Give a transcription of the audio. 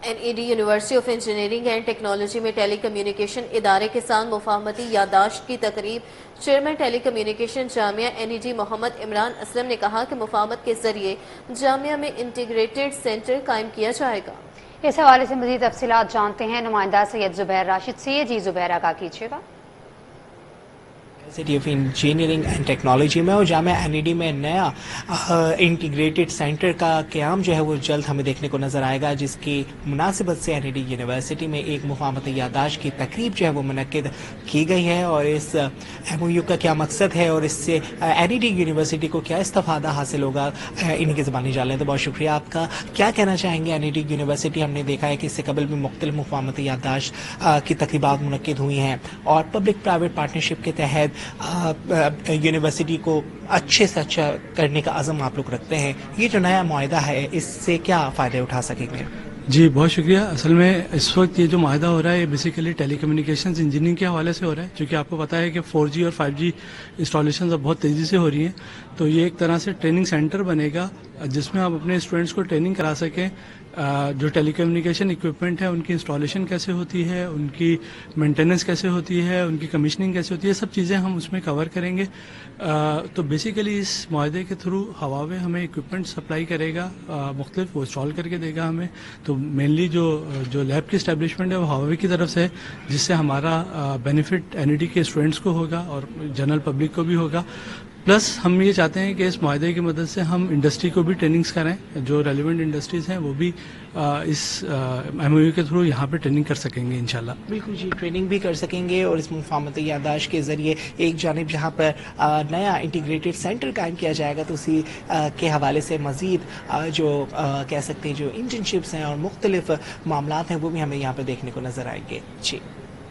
NED university of engineering and technology میں ٹیلی communication ادارے کے ساتھ مفاہمتی یادداشت کی تقریب۔ چیئرمین ٹیلی کمیونیکیشن جامعہ NED محمد عمران اسلم نے کہا کہ مفاہمت کے ذریعے جامعہ میں انٹیگریٹڈ سینٹر قائم کیا جائے گا۔ اس حوالے سے مزید تفصیلات جانتے ہیں نمائندہ سید زبیر راشد سے۔ جی زبیر آگاہ کیجیے گا۔ University of engineering and technology میں اور جامعہ NED میں نیا انٹیگریٹڈ سینٹر کا قیام جو ہے وہ جلد ہمیں دیکھنے کو نظر آئے گا، جس کی مناسبت سے NED یونیورسٹی میں ایک مفاہمتی یادداشت کی تقریب جو ہے وہ منعقد کی گئی ہے، اور اس MOU کا کیا مقصد ہے اور اس سے NED یونیورسٹی کو کیا استفادہ حاصل ہوگا، انہیں کی زبانی جان لیں۔ تو بہت شکریہ آپ کا۔ کیا کہنا چاہیں گے NED یونیورسٹی؟ ہم نے دیکھا ہے کہ اس سے قبل بھی مختلف مفاہمتی یادداشت کی تقریبات منعقد ہوئی ہیں، اور پبلک پرائیویٹ پارٹنرشپ کے تحت یونیورسٹی کو اچھے سے اچھا کرنے کا عزم آپ لوگ رکھتے ہیں۔ یہ جو نیا معاہدہ ہے اس سے کیا فائدے اٹھا سکیں گے؟ جی بہت شکریہ۔ اصل میں اس وقت یہ جو معاہدہ ہو رہا ہے یہ بیسیکلی ٹیلی کمیونیکیشنز انجینئرنگ کے حوالے سے ہو رہا ہے، چونکہ آپ کو پتہ ہے کہ 4G اور 5G انسٹالیشنز اب بہت تیزی سے ہو رہی ہیں، تو یہ ایک طرح سے ٹریننگ سینٹر بنے گا جس میں آپ اپنے اسٹوڈنٹس کو ٹریننگ کرا سکیں، جو ٹیلی کمیونیکیشن اکوپمنٹ ہے ان کی انسٹالیشن کیسے ہوتی ہے، ان کی مینٹیننس کیسے ہوتی ہے، ان کی کمیشننگ کیسے ہوتی ہے، سب چیزیں ہم اس میں کور کریں گے۔ تو بیسیکلی اس معاہدے کے تھرو ہواوے ہمیں اکوپمنٹ سپلائی کرے گا، مختلف وہ انسٹال کر کے دے گا ہمیں۔ تو مینلی جو لیب کی اسٹیبلشمنٹ ہے وہ ہواوے کی طرف سے ہے، جس سے ہمارا بینیفٹ NED کے اسٹوڈنٹس کو ہوگا اور جنرل پبلک کو بھی ہوگا۔ پلس ہم یہ چاہتے ہیں کہ اس معاہدے کی مدد سے ہم انڈسٹری کو بھی ٹریننگز کریں، جو ریلیونٹ انڈسٹریز ہیں وہ بھی اس MOU کے تھرو یہاں پہ ٹریننگ کر سکیں گے انشاءاللہ۔ بالکل جی، ٹریننگ بھی کر سکیں گے، اور اس مفاہمتی یادداشت کے ذریعے ایک جانب جہاں پر نیا انٹیگریٹڈ سینٹر قائم کیا جائے گا، تو اسی کے حوالے سے مزید جو کہہ سکتے ہیں جو انٹرنشپس ہیں اور مختلف معاملات ہیں وہ بھی ہمیں یہاں پہ دیکھنے کو نظر آئیں گے۔ جی